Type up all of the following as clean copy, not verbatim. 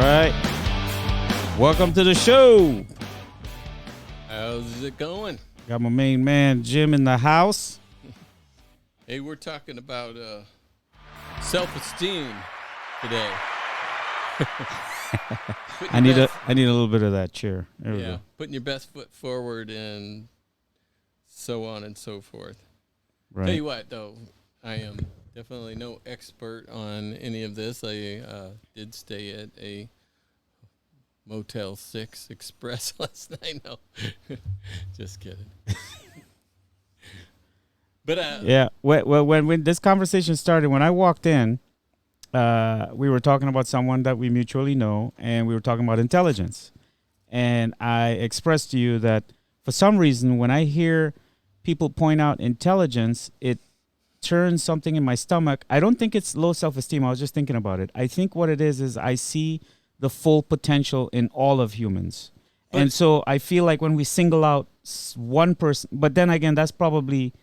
right. Welcome to the show. How's it going? Got my main man, Jim, in the house. Hey, we're talking about self-esteem today. I need a little bit of that chair. There we go. Putting your best foot forward and so on and so forth. Right. Tell you what, though, I am definitely no expert on any of this. I did stay at a Motel 6 Express last night. No, just kidding. But yeah. Well, when this conversation started, when I walked in, we were talking about someone that we mutually know, and we were talking about intelligence. And I expressed to you that for some reason, when I hear people point out intelligence, it turns something in my stomach. I don't think it's low self-esteem. I was just thinking about it. I think what it is I see the full potential in all of humans. And so I feel like when we single out one person, but then again, that's probably...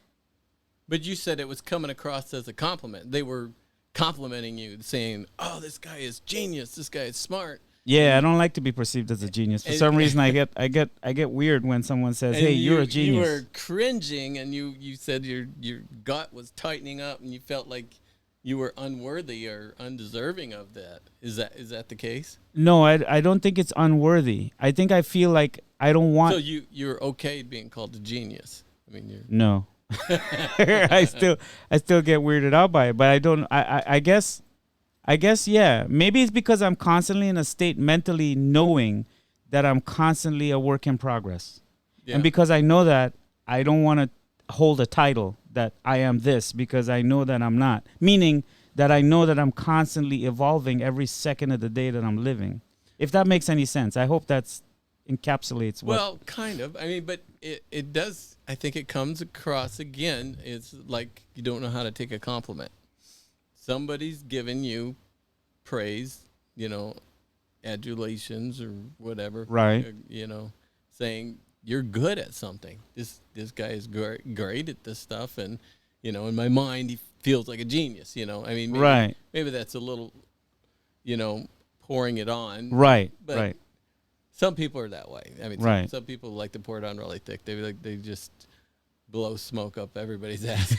But you said it was coming across as a compliment. They were complimenting you, saying, "Oh, this guy is genius. This guy is smart." Yeah, I don't like to be perceeved as a genius. For some reason, I get weird when someone says, "Hey, you're a genius." You were cringing, and you said your gut was tightening up, and you felt like you were unworthy or undeserving of that. Is that the case? No, I don't think it's unworthy. I think I feel like I don't want. So you're okay being called a genius? I mean, you're no. I still get weirded out by it, but I don't. I guess yeah. Maybe it's because I'm constantly in a state mentally knowing that I'm constantly a work in progress, and because I know that, I don't want to hold a title that I am this because I know that I'm not. Meaning that I know that I'm constantly evolving every second of the day that I'm living. If that makes any sense, I hope that's encapsulates what. Well, kind of. I mean, but it does. I think it comes across again. It's like you don't know how to take a compliment. Somebody's giving you praise, adulations or whatever. Right. Saying you're good at something. This guy is great at this stuff, and in my mind he feels like a genius. I mean, maybe that's a little, pouring it on. Right. But right. Some people are that way. I mean, right. some people like to pour it on really thick. They just blow smoke up everybody's ass.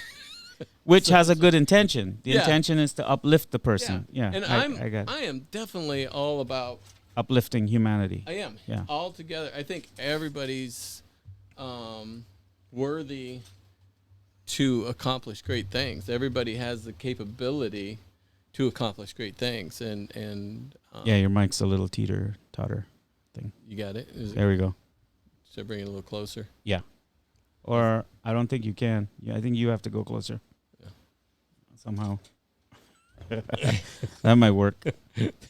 Which has a good intention. The intention is to uplift the person. Yeah. And I am definitely all about uplifting humanity. I am. Yeah. All together. I think everybody's worthy to accomplish great things. Everybody has the capability to accomplish great things. And yeah, your mic's a little totter thing. You got it? There we go. Should I bring it a little closer? Yeah. Or I don't think you can. Yeah, I think you have to go closer. Yeah. Somehow. That might work.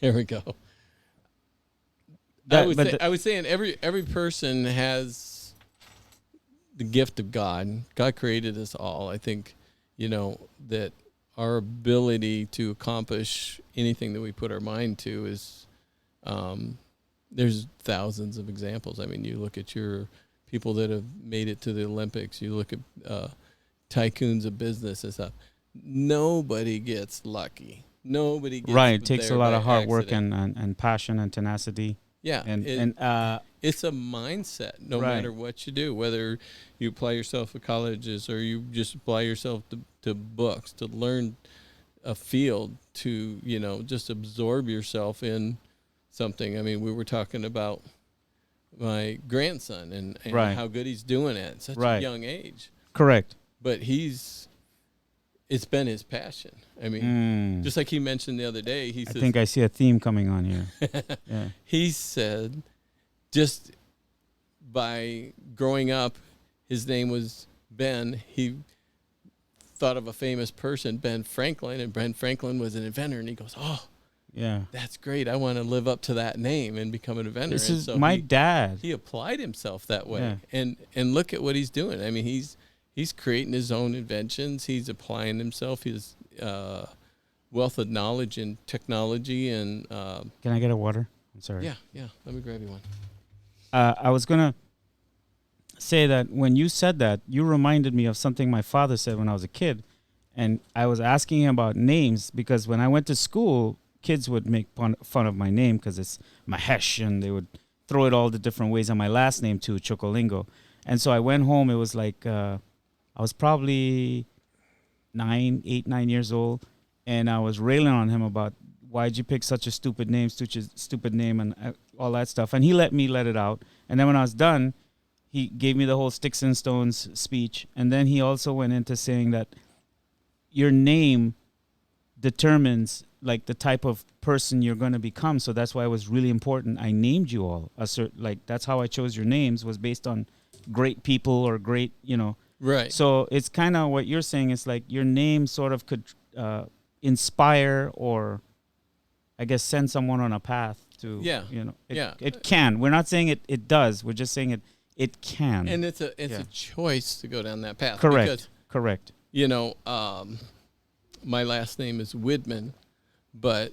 There we go. I was saying every person has the gift of God. God created us all. I think, that our ability to accomplish anything that we put our mind to is, there's thousands of examples. I mean, you look at your people that have made it to the Olympics. You look at tycoons of business and stuff. Nobody gets lucky. Nobody gets right. It takes a lot of hard accident. work and passion and tenacity. Yeah, and it's a mindset. No matter what you do, whether you apply yourself to colleges or you just apply yourself to books, to learn a field, to just absorb yourself in something. I mean, we were talking about my grandson and how good he's doing at such a young age. Correct. But it's been his passion. I mean, just like he mentioned the other day, I think I see a theme coming on here. Yeah. He said just by growing up, his name was Ben. He thought of a famous person, Ben Franklin, and Ben Franklin was an inventor. And he goes, "Oh, yeah, that's great. I want to live up to that name and become an inventor." This is my dad. He applied himself that way, and look at what he's doing. I mean, he's creating his own inventions. He's applying himself. His wealth of knowledge and technology. And can I get a water? I'm sorry. Yeah. Let me grab you one. I was gonna say that when you said that, you reminded me of something my father said when I was a kid, and I was asking him about names because when I went to school, kids would make fun of my name because it's Mahesh, and they would throw it all the different ways on my last name too, Chocolingo. And so I went home. It was like I was probably 9 years old, and I was railing on him about why'd you pick such a stupid name, and all that stuff. And he let me let it out. And then when I was done, he gave me the whole sticks and stones speech. And then he also went into saying that your name determines like the type of person you're going to become. So that's why it was really important. I named you all that's how I chose your names, was based on great people or great, Right. So it's kind of what you're saying. It's like your name sort of could inspire, or I guess send someone on a path to, Yeah. it can. We're not saying it does. We're just saying it can. And it's a choice to go down that path. Correct. Because, Correct. My last name is Widman, but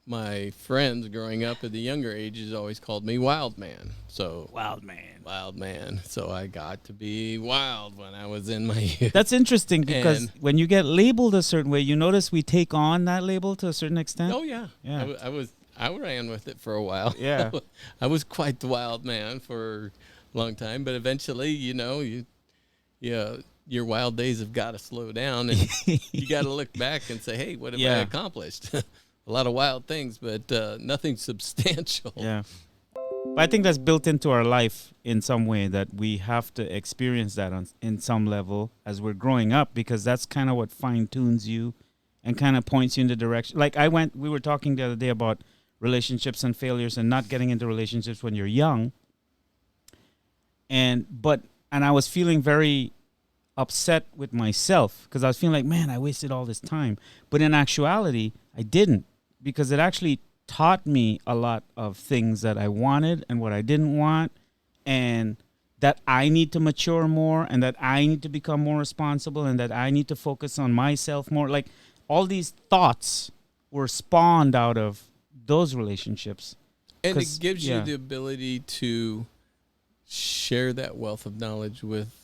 my friends growing up at the younger ages always called me Wild Man. So Wild Man. So I got to be wild when I was in my youth. That's interesting because when you get labeled a certain way, you notice we take on that label to a certain extent. Oh yeah. Yeah. I ran with it for a while. Yeah. I was quite the wild man for a long time, but eventually, your wild days have got to slow down, and you got to look back and say, hey, what have I accomplished? A lot of wild things, but nothing substantial. Yeah. But I think that's built into our life in some way, that we have to experience that in some level as we're growing up, because that's kind of what fine tunes you and kind of points you in the direction. Like we were talking the other day about relationships and failures and not getting into relationships when you're young. And I was feeling very upset with myself because I was feeling like, man, I wasted all this time. But in actuality, I didn't, because it actually taught me a lot of things that I wanted and what I didn't want, and that I need to mature more, and that I need to become more responsible, and that I need to focus on myself more. Like, all these thoughts were spawned out of those relationships. And it gives you the ability to share that wealth of knowledge with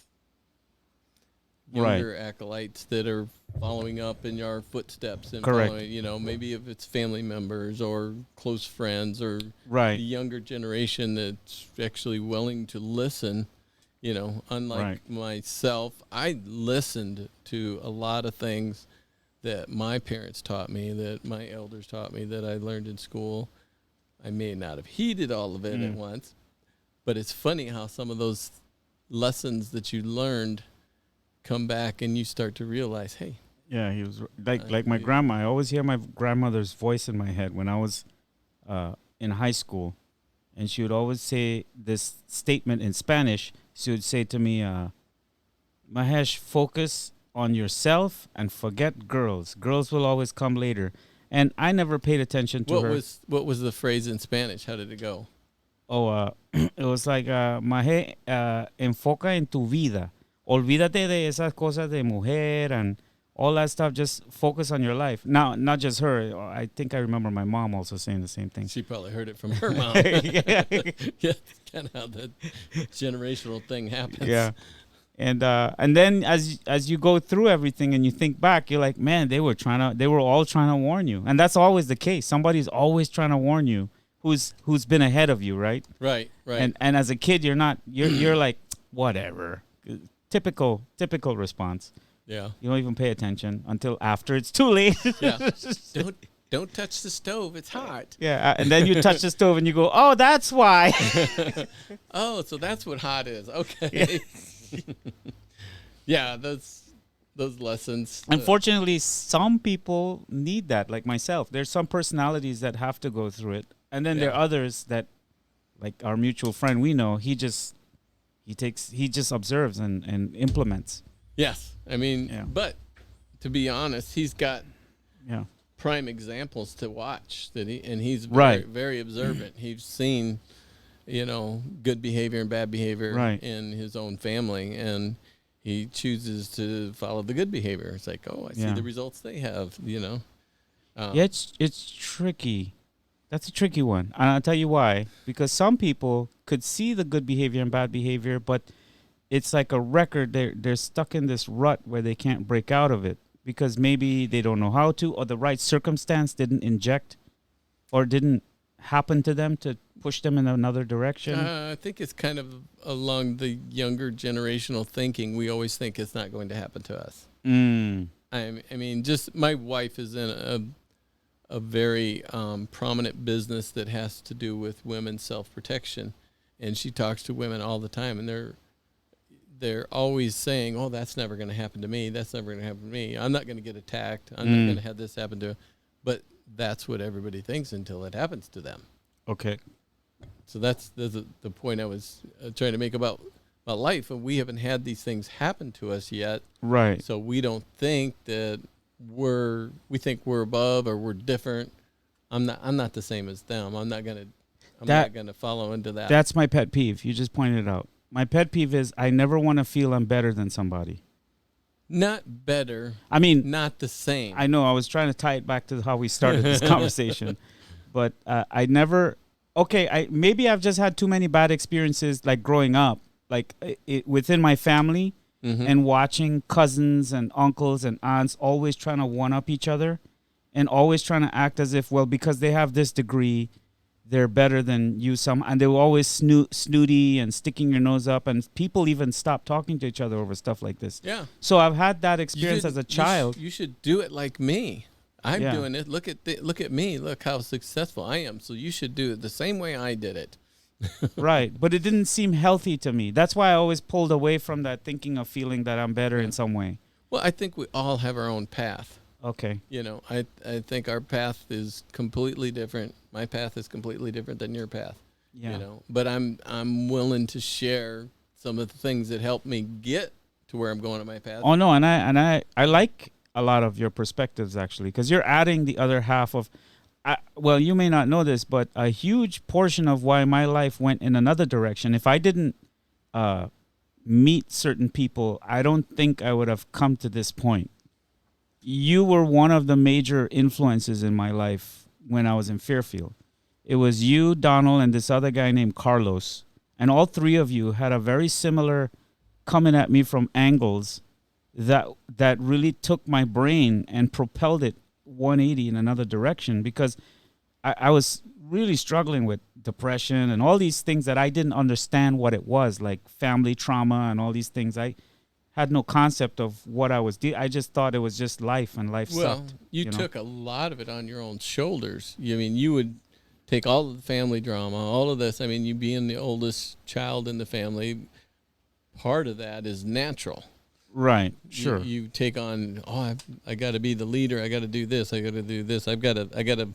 younger acolytes that are following up in your footsteps, and correct. Maybe if it's family members or close friends or right. the younger generation that's actually willing to listen. Unlike myself, I listened to a lot of things that my parents taught me, that my elders taught me, that I learned in school. I may not have heeded all of it at once, but it's funny how some of those lessons that you learned come back and you start to realize, hey. Yeah, he was like my grandma. I always hear my grandmother's voice in my head when I was in high school. And she would always say this statement in Spanish. She would say to me, Mahesh, focus on yourself and forget girls. Girls will always come later. And I never paid attention to her. What was the phrase in Spanish? How did it go? Oh, it was like, Mahesh, enfoca en tu vida. Olvídate de esas cosas de mujer and all that stuff. Just focus on your life. Now, not just her. I think I remember my mom also saying the same thing. She probably heard it from her mom. Yeah, kind of how that generational thing happens. Yeah. And then as you go through everything and you think back, you're like, man, they were all trying to warn you. And that's always the case. Somebody's always trying to warn you who's been ahead of you, right? Right. And as a kid, you're like, whatever. Typical response. Yeah. You don't even pay attention until after it's too late. Yeah. Don't touch the stove. It's hot. Yeah. And then you touch the stove and you go, oh, that's why. Oh, so that's what hot is. Okay. Yeah, those lessons. Unfortunately, some people need that, like myself. There's some personalities that have to go through it. And then there are others that, like our mutual friend we know, he just observes and implements. Yes. I mean, but to be honest, he's got prime examples to watch and he's very, very observant. He's seen, good behavior and bad behavior in his own family, and he chooses to follow the good behavior. It's like, oh, I see the results they have, It's tricky. That's a tricky one. And I'll tell you why. Because some people could see the good behavior and bad behavior, but it's like a record. They're stuck in this rut where they can't break out of it because maybe they don't know how to, or the right circumstance didn't inject or didn't happen to them to push them in another direction? I think it's kind of along the younger generational thinking. We always think it's not going to happen to us. I mean, just my wife is in a very prominent business that has to do with women's self-protection, and she talks to women all the time, and they're always saying, "Oh, that's never going to happen to me. That's never going to happen to me. I'm not going to get attacked. I'm not going to have this happen to." But that's what everybody thinks until it happens to them. Okay. So that's the point I was trying to make about life. And we haven't had these things happen to us yet. Right. So we don't think that we think we're above or we're different. I'm not the same as them. I'm not gonna follow into that. That's my pet peeve. You just pointed it out. My pet peeve is I never want to feel I'm better than somebody. Not better. I mean, not the same. I know. I was trying to tie it back to how we started this conversation, but I never. Okay, maybe I've just had too many bad experiences, like growing up, like within my family, and watching cousins and uncles and aunts always trying to one up each other, and always trying to act as if, well, because they have this degree, they're better than you. And they were always snooty and sticking your nose up, and people even stopped talking to each other over stuff like this. Yeah. So I've had that experience as a child. You should do it like me. I'm doing it. Look at me. Look how successful I am. So you should do it the same way I did it. Right. But it didn't seem healthy to me. That's why I always pulled away from that, thinking of feeling that I'm better in some way. Well, I think we all have our own path. Okay. You know, I think our path is completely different. My path is completely different than your path. Yeah. You know, but I'm willing to share some of the things that help me get to where I'm going on my path. Oh no, and I like a lot of your perspectives, actually, because you're adding the other half of, well, you may not know this, but a huge portion of why my life went in another direction, if I didn't meet certain people, I don't think I would have come to this point. You were one of the major influences in my life when I was in Fairfield. It was you, Donald, and this other guy named Carlos, and all three of you had a very similar coming at me from angles that really took my brain and propelled it 180 in another direction, because I was really struggling with depression and all these things that I didn't understand what it was, like family trauma and all these things. I had no concept of what I was I just thought it was just life, and life sucked. You took a lot of it on your own shoulders. I mean, you would take all of the family drama, all of this. I mean, you being the oldest child in the family, part of that is natural. Right, sure. You take on, I got to be the leader. I got to do this. I got to do this. I got to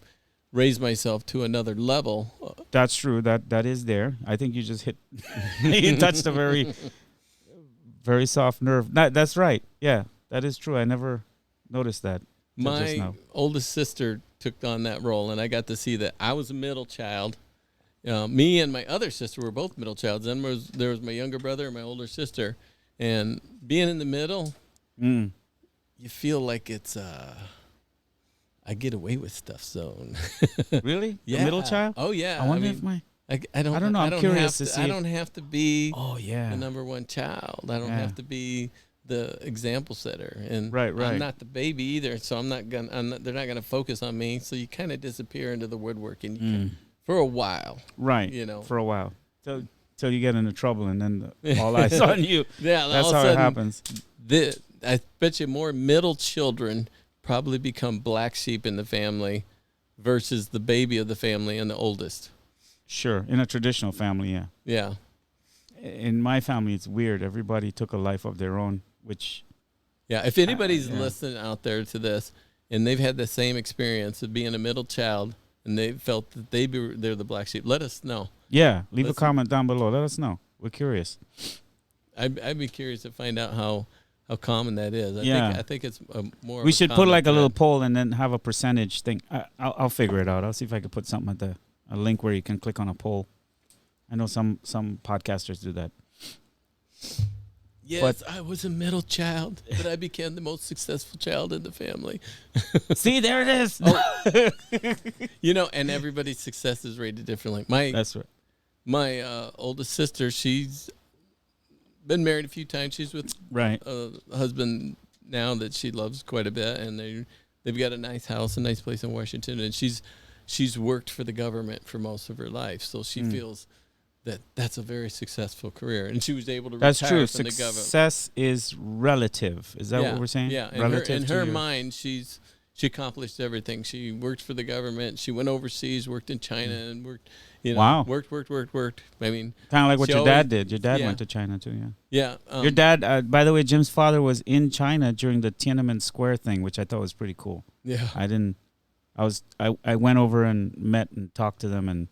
raise myself to another level. That's true. That is there. I think you just you touched a very, very soft nerve. That's right. Yeah, that is true. I never noticed that. My oldest sister took on that role, and I got to see that. I was a middle child. Me and my other sister were both middle childs. Then there was my younger brother and my older sister. And being in the middle, you feel like it's I get away with stuff zone. Really? Yeah. The middle child? Oh yeah. I wonder if I don't know. I'm curious to see. I don't have to be the number one child. I don't have to be the example setter. And right. I'm not the baby either, so they're not gonna focus on me. So you kind of disappear into the woodworking for a while. Right. You know. For a while. So till you get into trouble, and then all eyes on you. Yeah, that's how it happens. I bet you more middle children probably become black sheep in the family versus the baby of the family and the oldest. Sure, in a traditional family, yeah. Yeah. In my family, it's weird. Everybody took a life of their own, which... Yeah, if anybody's listening out there to this, and they've had the same experience of being a middle child, and they felt that they're the black sheep, let us know. Yeah, leave a comment down below. Let us know. We're curious. I'd be curious to find out how common that is. I think it's more. We should put like a little poll and then have a percentage thing. I'll figure it out. I'll see if I can put something at a link where you can click on a poll. I know some podcasters do that. Yes, I was a middle child, but I became the most successful child in the family. See, there it is. And everybody's success is rated differently. That's right. My oldest sister, she's been married a few times. She's with a husband now that she loves quite a bit, and they've got a nice house, a nice place in Washington, and she's she's worked for the government for most of her life, so she Mm. feels that that's a very successful career, and she was able to That's retire true. from the government. Success is relative. Is that Yeah, what we're saying? yeah. Relative In to her your, mind, she accomplished everything. She worked for the government. She went overseas, worked in China, and worked, Wow. worked. I mean, kind of like what she your always- dad did. Your dad yeah, went to China too. Yeah. yeah. Your dad, by the way, Jim's father was in China during the Tiananmen Square thing, which I thought was pretty cool. Yeah. I went over and met and talked to them, and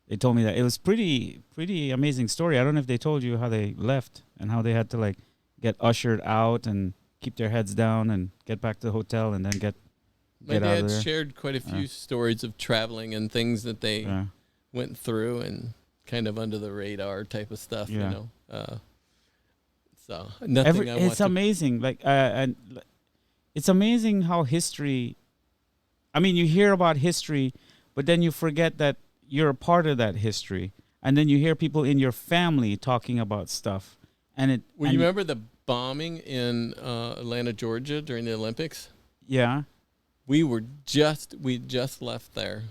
they told me that it was pretty amazing story. I don't know if they told you how they left and how they had to like get ushered out and keep their heads down and get back to the hotel and then get My out of dad there. shared quite a few stories of traveling and things that they Yeah. went through and kind of under the radar type of stuff, Yeah. you know. So nothing I want It's amazing. It's amazing how history. I mean, you hear about history, but then you forget that you're a part of that history, and then you hear people in your family talking about stuff, and it. Well, and you remember the bombing in Atlanta, Georgia during the Olympics? Yeah. We just left there.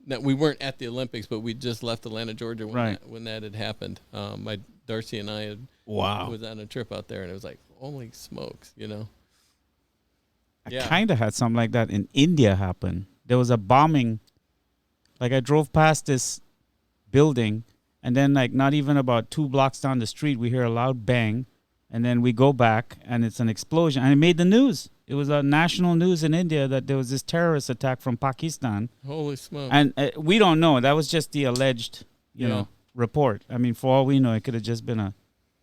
Now, we weren't at the Olympics, but we just left Atlanta, Georgia when that had happened. My Darcy and I was on a trip out there, and it was like, holy smokes, you know. I kind of had something like that in India happen. There was a bombing. Like I drove past this building, and then like not even about 2 blocks down the street, we hear a loud bang, and then we go back, and it's an explosion, and it made the news. It was a national news in India that there was this terrorist attack from Pakistan. Holy smokes! And we don't know. That was just the alleged, you know, report. I mean, for all we know, it could have just been a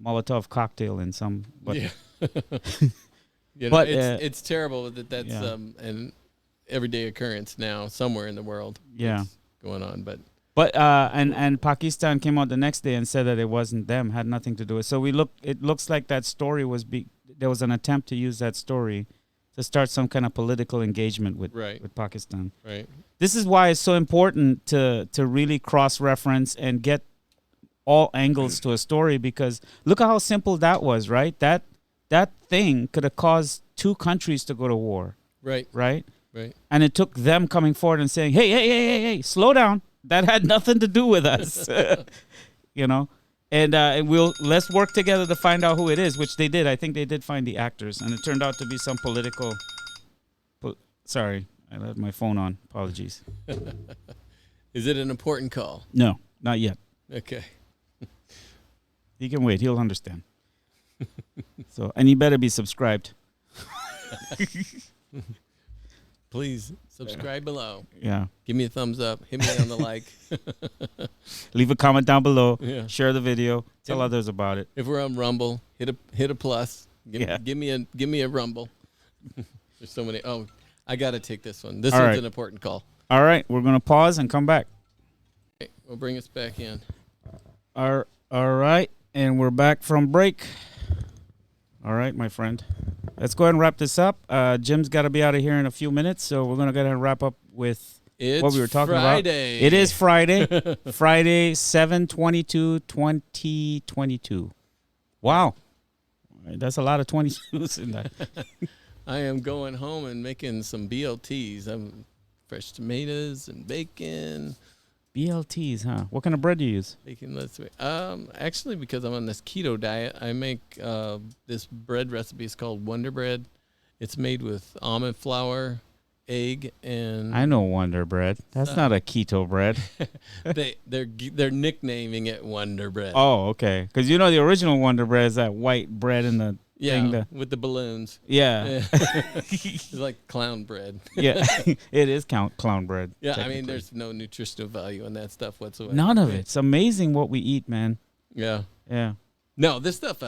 Molotov cocktail in some. But yeah. You know, but it's terrible that that's yeah. an everyday occurrence now somewhere in the world. Yeah. It's going on, but and Pakistan came out the next day and said that it wasn't them, had nothing to do with it. So it looks like that story was there was an attempt to use that story to start some kind of political engagement with Pakistan. Right. This is why it's so important to really cross-reference and get all angles to a story, because look at how simple that was, right? That thing could have caused 2 countries to go to war. Right. Right? Right. And it took them coming forward and saying, hey, slow down. That had nothing to do with us. You know? And let's work together to find out who it is, which they did. I think they did find the actors, and it turned out to be some political. Sorry, I left my phone on. Apologies. Is it an important call? No, not yet. Okay. He can wait. He'll understand. So, and he better be subscribed. Please subscribe below. Yeah. Give me a thumbs up. Hit me on the like. Leave a comment down below. Yeah. Share the video. Tell others about it. If we're on Rumble, hit a plus. Give me a Rumble. There's so many. Oh, I got to take this one. This one's an important call. All right, we're gonna pause and come back. Okay, we'll bring us back in. All right, and we're back from break. All right, my friend. Let's go ahead and wrap this up. Jim's got to be out of here in a few minutes, so we're going to go ahead and wrap up with what we were talking about. It is Friday. Friday, 7/22/2022. Wow. That's a lot of 22s in that. I am going home and making some BLTs. I'm fresh tomatoes and bacon. BLTs, huh? What kind of bread do you use? Bacon, actually, because I'm on this keto diet, I make this bread recipe. It's called Wonder Bread. It's made with almond flour, egg, and I know Wonder Bread. That's not a keto bread. they're nicknaming it Wonder Bread. Oh, okay. Because you know the original Wonder Bread is that white bread in the thing. With the balloons. Yeah. It's like clown bread. Yeah, it is clown bread. Yeah, I mean, there's no nutritional value in that stuff whatsoever. None of it. It's amazing what we eat, man. Yeah. Yeah. No, this stuff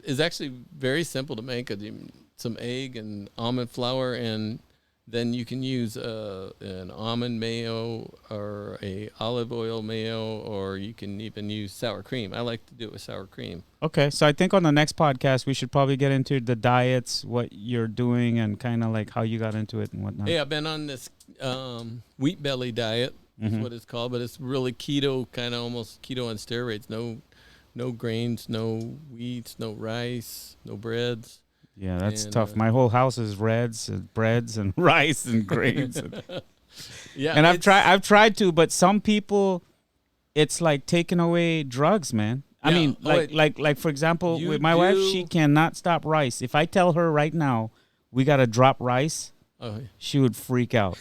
is actually very simple to make. Some egg and almond flour, and then you can use an almond mayo or a olive oil mayo, or you can even use sour cream. I like to do it with sour cream. Okay, so I think on the next podcast we should probably get into the diets, what you're doing, and kind of like how you got into it and whatnot. Yeah, I've been on this wheat belly diet. Is what it's called, but it's really keto, kind of almost keto on steroids. No grains, no wheats, no rice, no breads. Yeah, that's tough. My whole house is breads and rice and grains. Yeah, And I've tried to, but some people, it's like taking away drugs, man. I Yeah. mean, like for example, You with my wife, she do- cannot stop rice. If I tell her right now we gotta drop rice, Oh, she would freak out.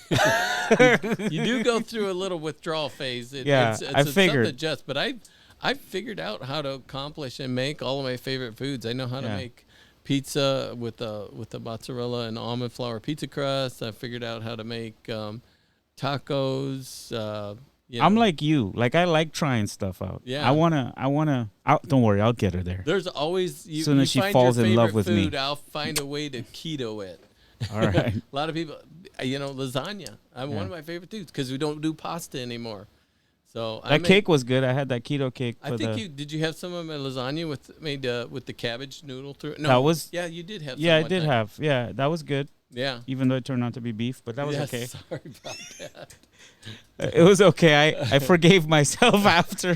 you do go through a little withdrawal phase. Yeah, it's I figured. something just, but I've figured out how to accomplish and make all of my favorite foods. I know how to Yeah. make pizza with the mozzarella and almond flour pizza crust. I figured out how to make tacos. I'm like you. Like I like trying stuff out. Yeah. I wanna. Don't worry, I'll get her there. There's always Soon you as she find falls your in love favorite with me. food, I'll find a way to keto it. All right. A lot of people, lasagna. One Yeah. of my favorite foods because we don't do pasta anymore. So That cake was good. I had that keto cake. I think did you have some of my lasagna with the cabbage noodle through it? No, That was. yeah, you did have. Yeah, some I one did time. have. Yeah, that was good. Yeah, Even though it turned out to be beef, but that was okay. Sorry about that. It was okay. I forgave myself after.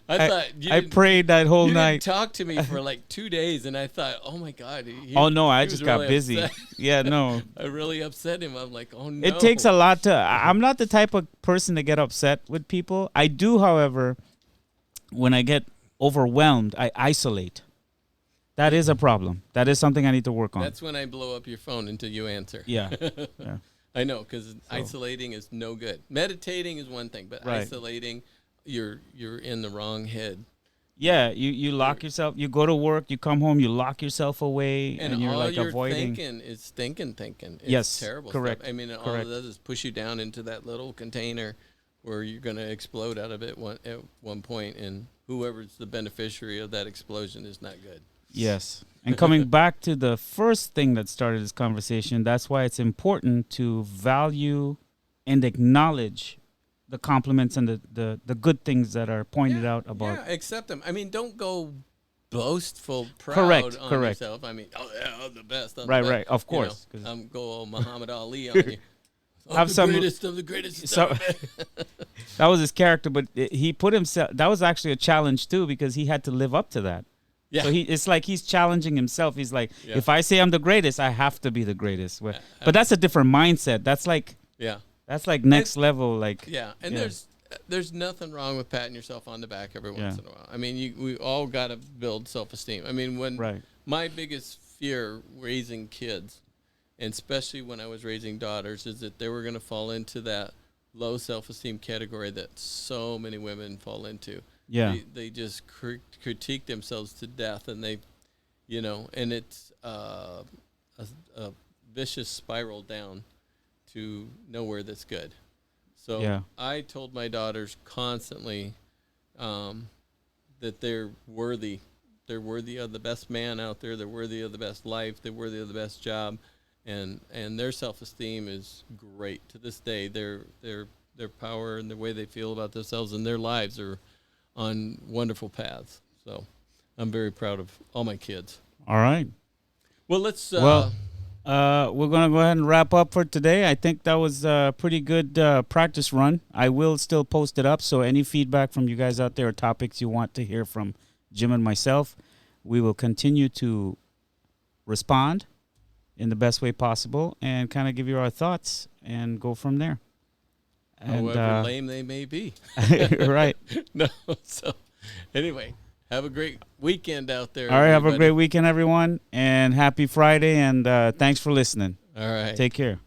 I thought I prayed that whole you night. didn't talk to me for like 2 days, and I thought, oh my god. Oh no, I he just was got really busy. upset. Yeah, no. I really upset him. I'm like, oh no. It takes a lot to. I'm not the type of person to get upset with people. I do, however, when I get overwhelmed, I isolate. That is a problem. That is something I need to work on. That's when I blow up your phone until you answer. Yeah. Yeah. I know, because isolating is no good. Meditating is one thing, but Right. isolating, you're in the wrong head. Yeah, you lock yourself. You go to work, you come home, you lock yourself away, and you're all like you're avoiding. thinking is thinking. It's Yes, terrible correct, stuff. I mean, all correct. it does is push you down into that little container where you're going to explode out of it at one point, and whoever's the beneficiary of that explosion is not good. Yes. And coming back to the first thing that started this conversation, that's why it's important to value and acknowledge the compliments and the good things that are pointed out about. Yeah, accept them. I mean, don't go boastful, proud Correct, on correct. yourself. I mean, oh yeah, I'm the best. I'm the Right, best. right, of course. You know, go old Muhammad Ali on you. Have some- I'm the greatest. So- That was his character, but he put himself. That was actually a challenge too, because he had to live up to that. Yeah. So it's like he's challenging himself. He's like, Yeah. if I say I'm the greatest, I have to be the greatest. But that's a different mindset. That's like Yeah. next level. Like Yeah, and Yeah. there's nothing wrong with patting yourself on the back every Yeah. once in a while. I mean, we all got to build self-esteem. I mean, when Right. my biggest fear raising kids, and especially when I was raising daughters, is that they were going to fall into that low self-esteem category that so many women fall into. Yeah. They just critique themselves to death, and they, and it's a vicious spiral down to nowhere that's good. So Yeah. I told my daughters constantly that they're worthy. They're worthy of the best man out there. They're worthy of the best life. They're worthy of the best job, and their self-esteem is great to this day. Their power and the way they feel about themselves and their lives are on wonderful paths. So I'm very proud of all my kids. All right. Well, let's. We're gonna go ahead and wrap up for today. I think that was a pretty good practice run. I will still post it up. So any feedback from you guys out there, or topics you want to hear from Jim and myself, we will continue to respond in the best way possible and kind of give you our thoughts and go from there. And, however lame they may be. Right. No. So anyway, have a great weekend out there. All right. Have a everybody. great weekend, everyone. And happy Friday. And thanks for listening. All right. Take care.